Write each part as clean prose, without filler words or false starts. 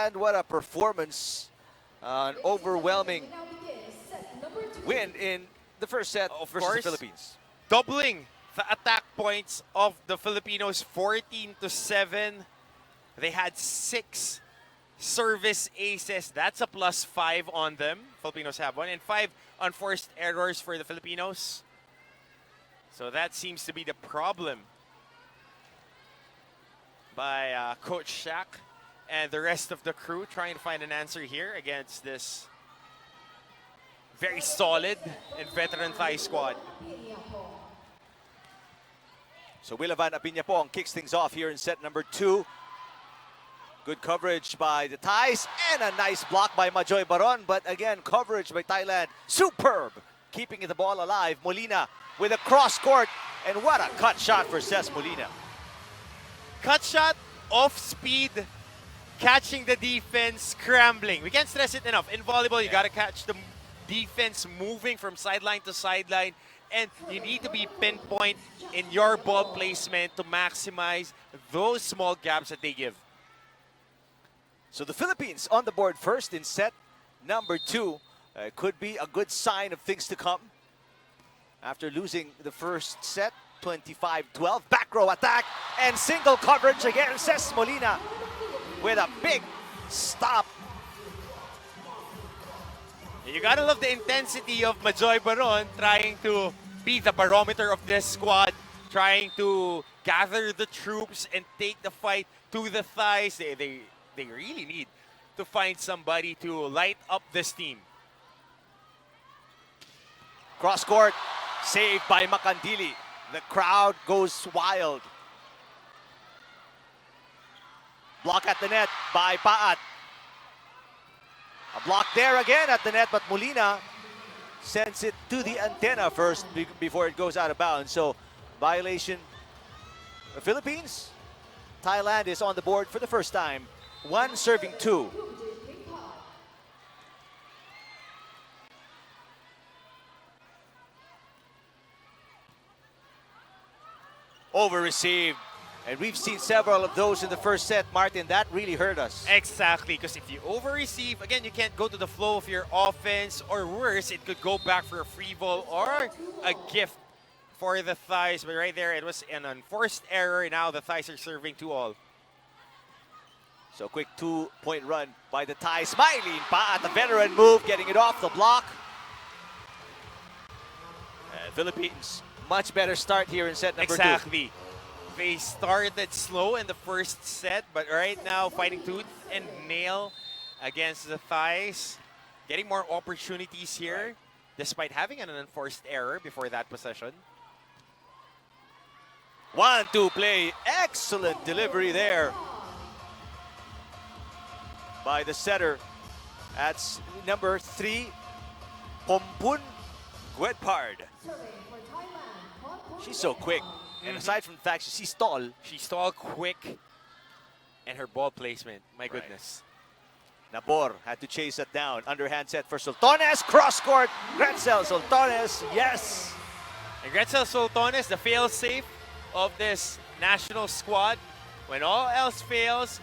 Thailand, what a performance. An overwhelming win in the first set versus the Philippines. Doubling the attack points of the Filipinos, 14-7. They had 6 service aces. That's a +5 on them. Filipinos have 1. And 5 unforced errors for the Filipinos. So that seems to be the problem by Coach Shaq and the rest of the crew trying to find an answer here against this very solid and veteran Thai squad. So Wilavan Apiñapong kicks things off here in set number 2. Good coverage by the Thais and a nice block by Majoy Baron. But again, coverage by Thailand, superb. Keeping the ball alive. Molina with a cross court. And what a cut shot for Ces Molina. Cut shot, off speed, catching the defense, scrambling. We can't stress it enough. In volleyball, you gotta catch the defense moving from sideline to sideline. And you need to be pinpoint in your ball placement to maximize those small gaps that they give. So the Philippines on the board first in set number 2. Could be a good sign of things to come. After losing the first set, 25-12. Back row attack and single coverage again. Ces Molina with a big stop. You gotta love the intensity of Majoy Baron trying to be the barometer of this squad, trying to gather the troops and take the fight to the Thais. They really need to find somebody to light up this team. Cross court, saved by Makandili. The crowd goes wild. Block at the net by Paat. A block there again at the net, but Molina sends it to the antenna first before it goes out of bounds. So, violation. The Philippines, Thailand is on the board for the first time. 1 serving 2. Over received. And we've seen several of those in the first set, Martin. That really hurt us. Exactly, because if you over-receive, again, you can't go to the flow of your offense, or worse, it could go back for a free ball or a gift for the Thais. But right there, it was an unforced error. Now the Thais are serving 2-all. So quick 2-point run by the Thai. Smiling pa at the veteran move, getting it off the block. And Philippines, much better start here in set number 2. Exactly. They started slow in the first set, but right now fighting tooth and nail against the Thais. Getting more opportunities here, despite having an unforced error before that possession. 1-2 play. Excellent delivery there by the setter. That's number 3, Pompun Guedpard. She's so quick. And aside from the fact she's tall. She's tall, quick, and her ball placement, my goodness. Nabor had to chase it down. Underhand set for Sultones. Cross court. Gretzel Sultones. Yes. And Gretzel Sultones, the fail-safe of this national squad. When all else fails,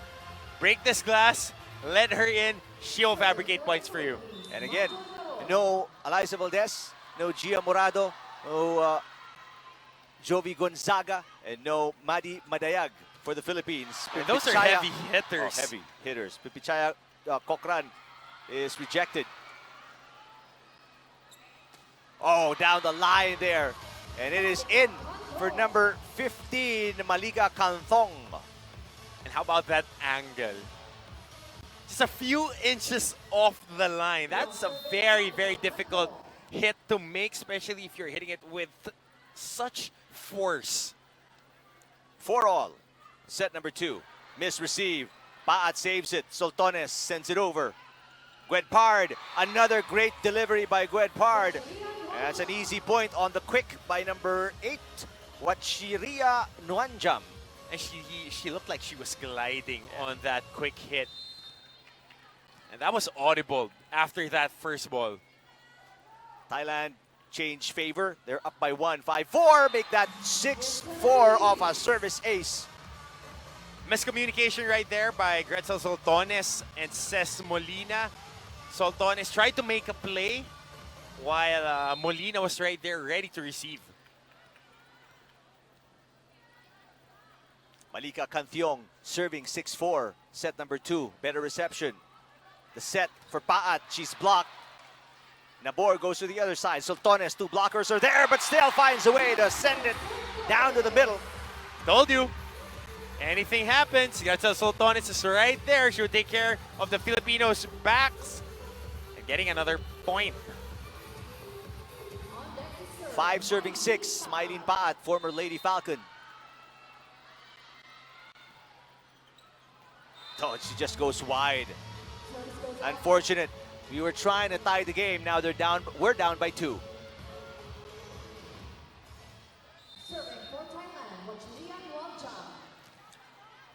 break this glass, let her in. She'll fabricate points for you. And again, no Eliza Valdez, no Gia Morado, no Jovi Gonzaga, and no Madi Madayag for the Philippines. And those are heavy hitters. Oh, heavy hitters. Pipichaya Kokran is rejected. Oh, down the line there. And it is in for number 15, Malika Kanthong. And how about that angle? Just a few inches off the line. That's a very, very difficult hit to make, especially if you're hitting it with such force. 4-all. Set number 2. Misreceive. Paat saves it. Sultones sends it over. Guedpard. Another great delivery by Guedpard. That's an easy point on the quick by number 8, Wachiria Nuanjam. And she looked like she was gliding on that quick hit. And that was audible after that first ball. Thailand change favor. They're up by 1. 5-4. Make that 6-4 off a service ace. miscommunication right there by Gretzel Soltones and Ces Molina. Soltones tried to make a play while Molina was right there ready to receive. Malika Cantiong serving 6-4. Set number 2. Better reception. The set for Paat. She's blocked. Nabor goes to the other side. Soltones, 2 blockers are there, but still finds a way to send it down to the middle. Told you. Anything happens, Gretzel Soltones is right there. She will take care of the Filipinos' backs and getting another point. 5 serving 6. Smilene Paat, former Lady Falcon. Oh, she just goes wide. Unfortunate. We were trying to tie the game. Now they're down. We're down by 2. Serving for Thailand,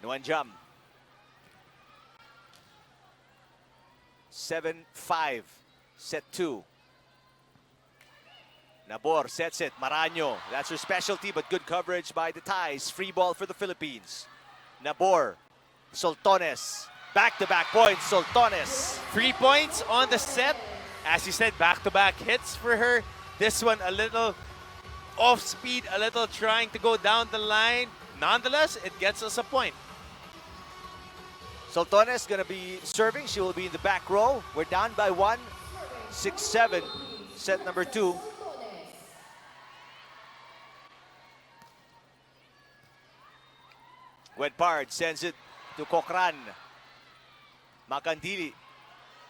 Nuanjam. 7-5. Set 2. Nabor sets it. Maraño. That's her specialty, but good coverage by the Thais. Free ball for the Philippines. Nabor. Soltones. Back-to-back points. Soltones. 3 points on the set. As you said, back-to-back hits for her. This one a little off speed, a little trying to go down the line. Nonetheless, it gets us a point. Soltones gonna be serving. She will be in the back row. We're down by 1. 6-7. Set number 2. Wedpard sends it to Cochran. Macandili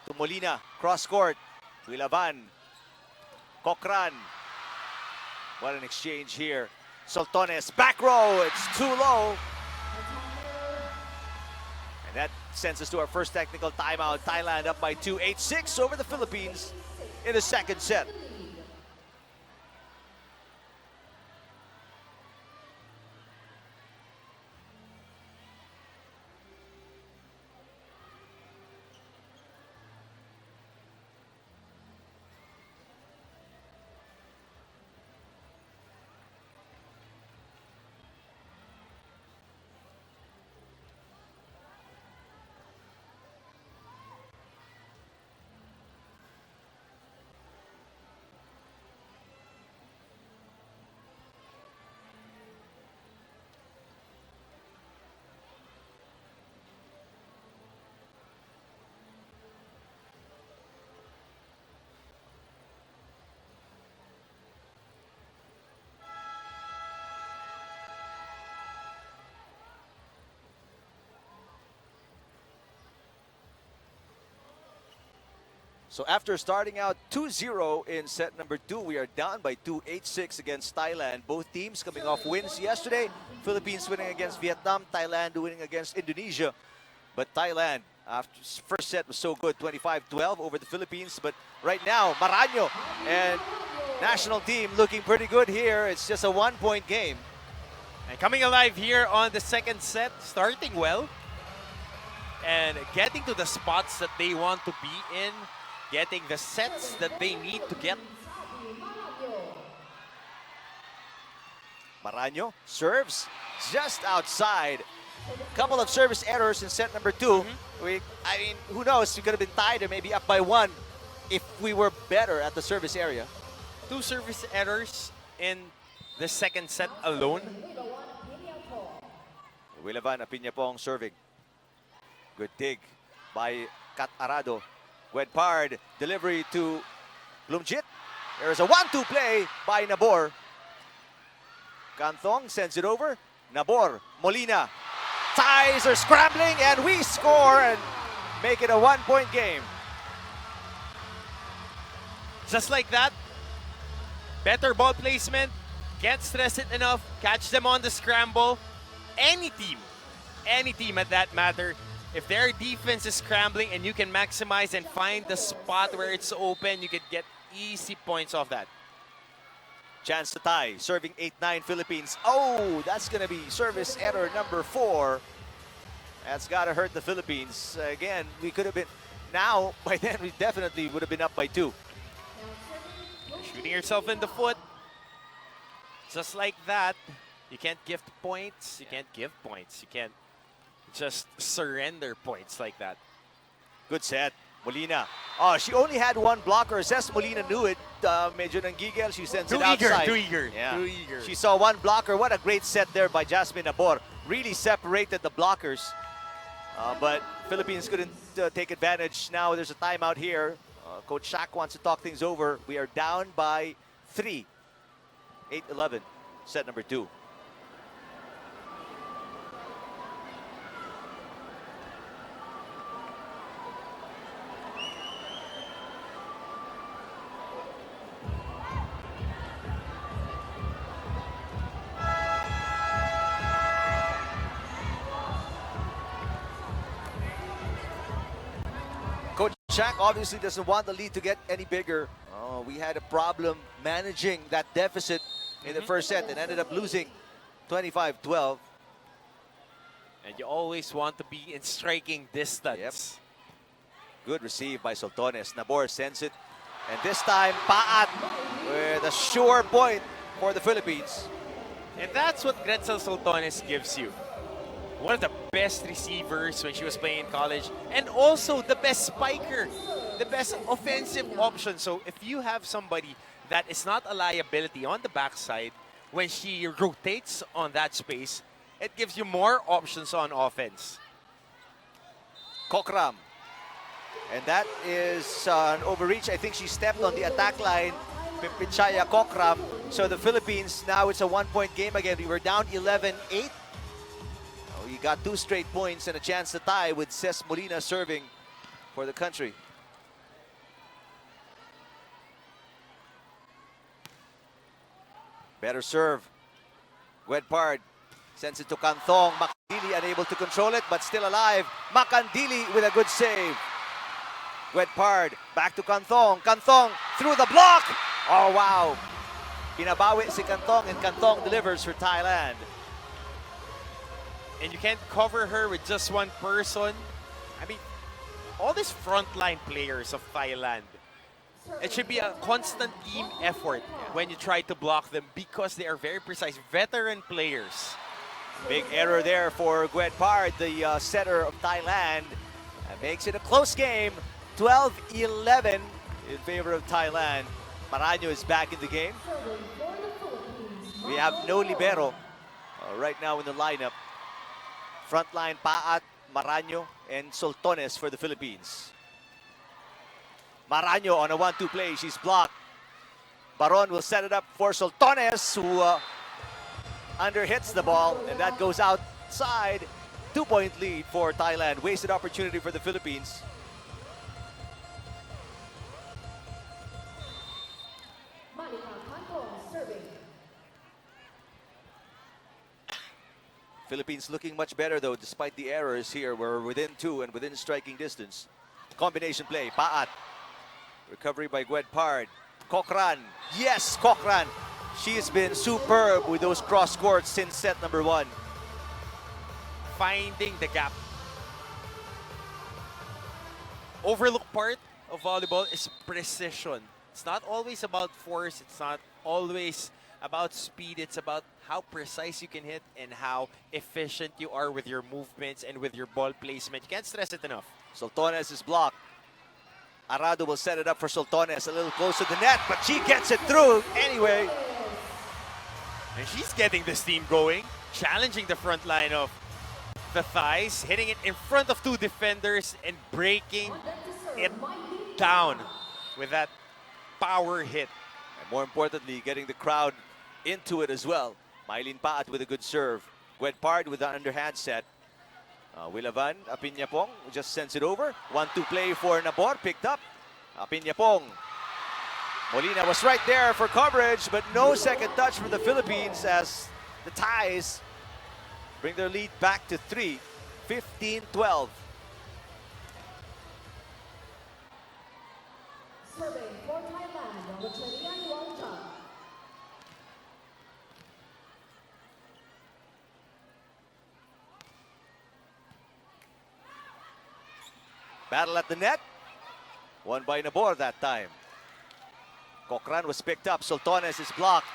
to Molina. Cross court. Wilavan. Cochran. What an exchange here. Soltones, back row. It's too low. And that sends us to our first technical timeout. Thailand up by 2. 8-6 over the Philippines in the second set. So after starting out 2-0 in set number 2, we are down by 2, 8-6 against Thailand. Both teams coming off wins yesterday. Philippines winning against Vietnam, Thailand winning against Indonesia. But Thailand, after first set was so good, 25-12 over the Philippines. But right now, Maraño and national team looking pretty good here. It's just a 1-point game. And coming alive here on the second set, starting well. And getting to the spots that they want to be in. Getting the sets that they need to get. Maraño serves just outside. Couple of service errors in set number 2. I mean, who knows? We could have been tied or maybe up by 1 if we were better at the service area. 2 service errors in the second set alone. Wilavan Apiñapong serving. Good dig by Kat Arado. Wedpard, delivery to Lumjit. There's a 1-2 play by Nabor. Canthong sends it over. Nabor, Molina. Ties are scrambling and we score and make it a 1-point game. Just like that, better ball placement, can't stress it enough, catch them on the scramble. Any team at that matter, if their defense is scrambling and you can maximize and find the spot where it's open, you could get easy points off that. Chance to tie, serving 8-9 Philippines. Oh, that's going to be service error number 4. That's got to hurt the Philippines. Again, we could have been, now, by then, we definitely would have been up by 2. Shooting yourself in the foot. Just like that. You can't gift points. You can't give points. You can't just surrender points like that. Good set. Molina. Oh, she only had one blocker. Says Molina knew it. Medyo nanggigil. She sends it outside. Too eager. Yeah. Too eager. She saw one blocker. What a great set there by Jasmine Abor. Really separated the blockers. But Philippines couldn't take advantage. Now there's a timeout here. Coach Shaq wants to talk things over. We are down by 3. 8-11. Set number 2. Coach Shaq obviously doesn't want the lead to get any bigger. We had a problem managing that deficit in the first set and ended up losing 25-12. And you always want to be in striking distance. Yep. Good receive by Soltones. Nabor sends it. And this time, Paat with a sure point for the Philippines. And that's what Gretzel Soltones gives you. One of the best receivers when she was playing in college, and also the best spiker, the best offensive option. So if you have somebody that is not a liability on the backside, when she rotates on that space, it gives you more options on offense. Kokram. And that is an overreach. I think she stepped on the attack line. Pimpichaya Kokram. So the Philippines, now it's a 1-point game again. We were down 11-8. We got 2 straight points and a chance to tie with Ces Molina serving for the country. Better serve. Gwedpard sends it to Canthong. Macandili unable to control it, but still alive. Macandili with a good save. Gwedpard back to Canthong. Canthong through the block. Oh, wow. Pinabawi si Canthong, and Canthong delivers for Thailand. And you can't cover her with just one person. I mean, all these frontline players of Thailand, it should be a constant team effort when you try to block them because they are very precise, veteran players. Big error there for Gwedpard, the setter of Thailand. That makes it a close game. 12-11 in favor of Thailand. Maraño is back in the game. We have no libero right now in the lineup. Frontline, Paat, Maraño, and Soltones for the Philippines. Maraño on a 1-2 play. She's blocked. Baron will set it up for Soltones, who underhits the ball, and that goes outside. 2-point lead for Thailand. Wasted opportunity for the Philippines. Philippines looking much better though, despite the errors here. We're within 2 and within striking distance. Combination play, Paat. Recovery by Gwedpard. Kokran. Yes, Kokran. She has been superb with those cross courts since set number 1. Finding the gap. Overlooked part of volleyball is precision. It's not always about force. It's not always about speed. It's about how precise you can hit and how efficient you are with your movements and with your ball placement. You can't stress it enough. Soltones is blocked. Arado will set it up for Soltones, a little close to the net, but she gets it through anyway. And she's getting this team going, challenging the front line of the thighs, hitting it in front of 2 defenders and breaking it down with that power hit. And more importantly, getting the crowd into it as well. Mylene Paat with a good serve. Gwedpard with the underhand set. Wilavan, Apiñapong just sends it over. 1-2 play for Nabor, picked up. Apiñapong. Molina was right there for coverage, but no second touch for the Philippines as the Thais bring their lead back to 3. 15-12. Serving for Thailand, number 29, Rosa. Battle at the net. Won by Nabor that time. Kokran was picked up. Soltones is blocked.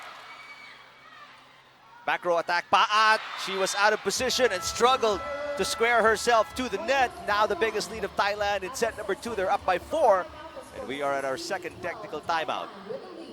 Back row attack. Paat. She was out of position and struggled to square herself to the net. Now the biggest lead of Thailand in set number 2. They're up by 4. And we are at our second technical timeout. With the lead.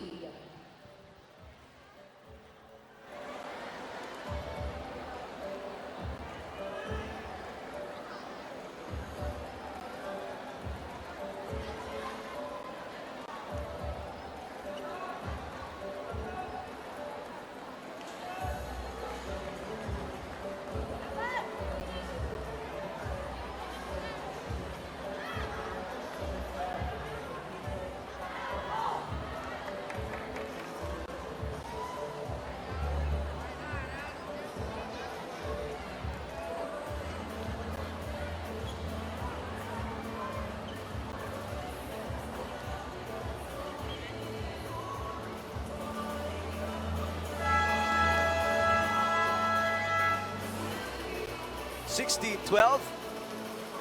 16-12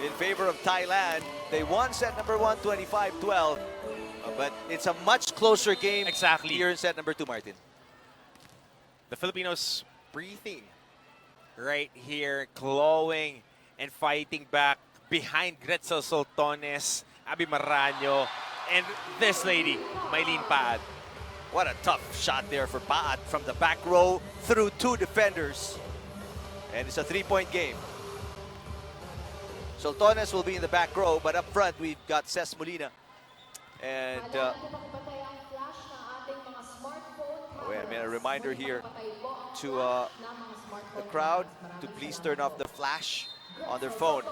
in favor of Thailand. They won set number 1, 25-12. But it's a much closer game Exactly. here in set number 2, Martin. The Filipinos breathing right here, clawing and fighting back behind Gretzel Soltones, Abby Maraño, and this lady, Mylene Paad. What a tough shot there for Paat from the back row through 2 defenders. And it's a 3-point game. Soltones will be in the back row, but up front we've got Ces Molina. And a reminder here to the crowd to please turn off the flash on their phone.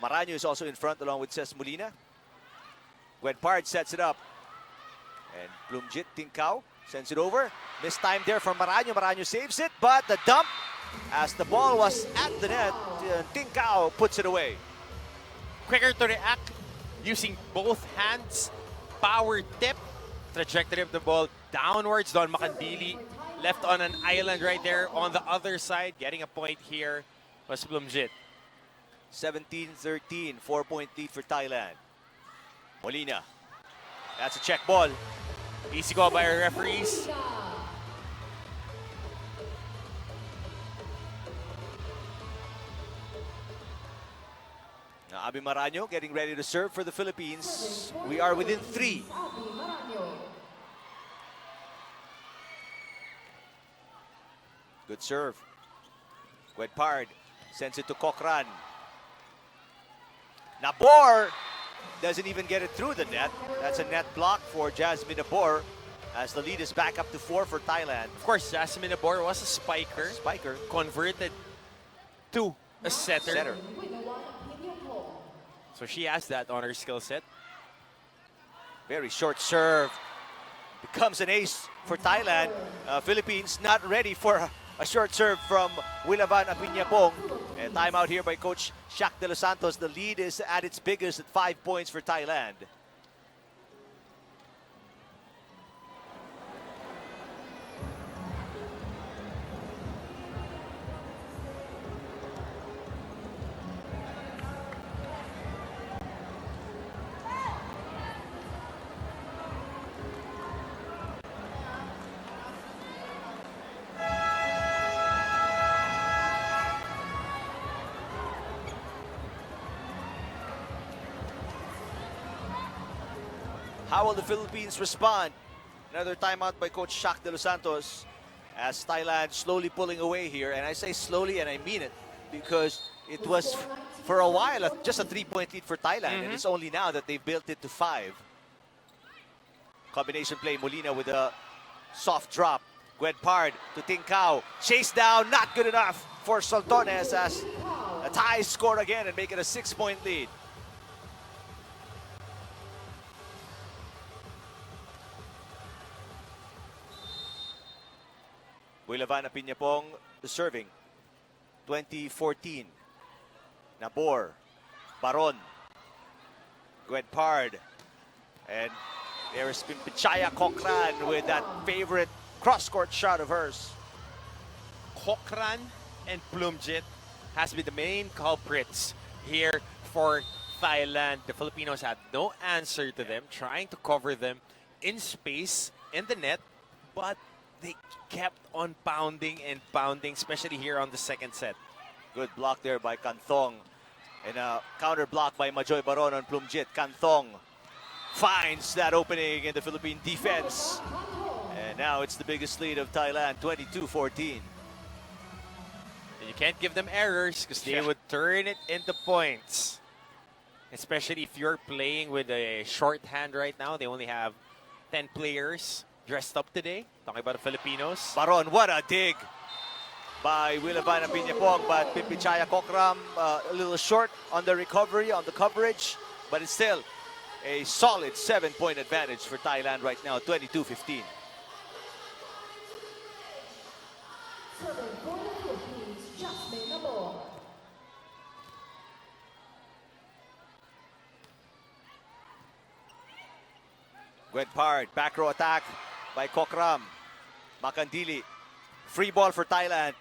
Maraño is also in front along with Ces Molina. Gwen Pard sets it up. And Plumjit Tincao sends it over. Missed time there from Maraño. Maraño saves it, but the dump as the ball was at the net, Tincao puts it away. Quicker to react using both hands. Power tip. Trajectory of the ball downwards. Don Macandili left on an island right there on the other side. Getting a point here was Plumjit. 17-13, 4-point lead for Thailand. Molina. That's a check ball. Easy call by our referees. Now, Abby Maraño getting ready to serve for the Philippines. We are within 3. Good serve. Gwen Pard sends it to Cochran. Nabor doesn't even get it through the net. That's a net block for Jasmine Nabor as the lead is back up to 4 for Thailand. Of course, Jasmine Nabor was a spiker. Converted to a setter. So she has that on her skill set. Very short serve. Becomes an ace for Thailand. Philippines not ready for a short serve from Wilavan Apiñapong. And timeout here by Coach Shaq De Los Santos. The lead is at its biggest at 5 points for Thailand. How will the Philippines respond? Another timeout by Coach Shaq De Los Santos as Thailand slowly pulling away here. And I say slowly and I mean it because it was for a while just a 3-point lead for Thailand. And it's only now that they've built it to 5. Combination play, Molina with a soft drop. Gwen Pard to Tincao. Chase down, not good enough for Soltones as a tie score again and make it a 6-point lead. Wilavan Apiñapong serving. 2014. Nabor. Baron. Gwen Pard. And there's Pichaya Cochran with that favorite cross-court shot of hers. Cochran and Plumjit has been the main culprits here for Thailand. The Filipinos had no answer to them, trying to cover them in space in the net, but they kept on pounding and pounding, especially here on the second set. Good block there by Canthong. And a counter block by Majoy Baron on Plumjit. Canthong finds that opening in the Philippine defense. And now it's the biggest lead of Thailand, 22-14. You can't give them errors because they would turn it into points. Especially if you're playing with a shorthand right now. They only have 10 players dressed up today. Talking about the Filipinos. Baron, what a dig by Willavan and Piñapong, but Pimpichaya Kokram a little short on the recovery, on the coverage, but it's still a solid 7-point advantage for Thailand right now, 22-15. Serving for the Philippines, Jasmine Nabor. Gwen Pard, back row attack by Kokram. Makandili, free ball for Thailand.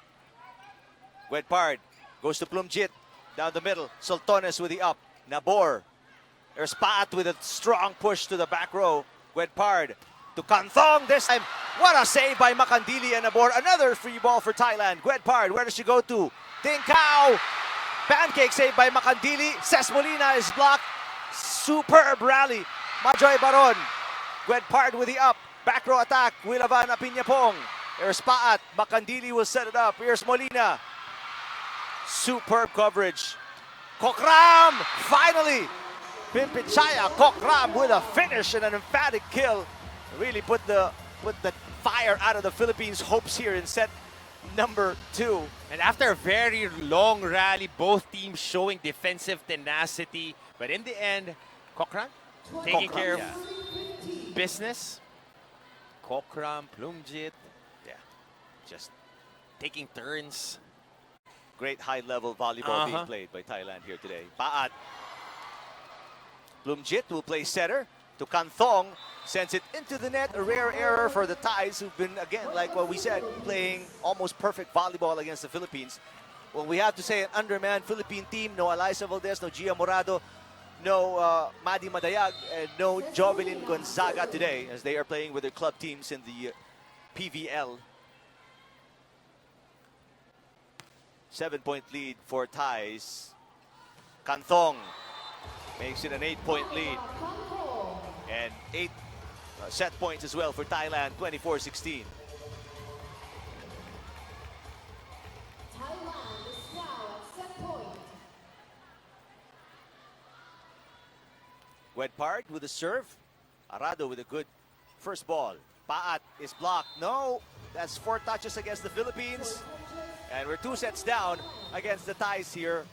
Gwen Pard goes to Plumjit, down the middle. Soltones with the up. Nabor. There's Paat with a strong push to the back row. Gwen Pard to Canthong this time. What a save by Makandili and Nabor. Another free ball for Thailand. Gwen Pard, where does she go to? Tinkao. Pancake save by Makandili. Ces Molina is blocked. Superb rally. Majoy Baron. Gwen Pard with the up. Back row attack. Willavan Piñapong. There's Paat. Makandili will set it up. Here's Molina. Superb coverage. Kokram! Finally! Pimpichaya Kokram with a finish and an emphatic kill. Really put the fire out of the Philippines' hopes here in set number 2. And after a very long rally, both teams showing defensive tenacity. But in the end, Kokram taking care of business. Kokram, Plumjit, just taking turns. Great high-level volleyball being played by Thailand here today. Paat. Plumjit will play setter to Canthong. Sends it into the net. A rare error for the Thais, who've been, again, like what we said, playing almost perfect volleyball against the Philippines. Well, we have to say an undermanned Philippine team. No Eliza Valdez, no Gia Morado, no Madi Madayag, and no Jovelyn Gonzaga today, as they are playing with their club teams in the PVL. 7-point lead for Thais. Canthong makes it an 8-point lead. And 8 set points as well for Thailand, 24-16. Thailand is now at set point. Gwen Pard with a serve. Arado with a good first ball. Paat is blocked. No, that's 4 touches against the Philippines. And we're 2 sets down against the Thais here.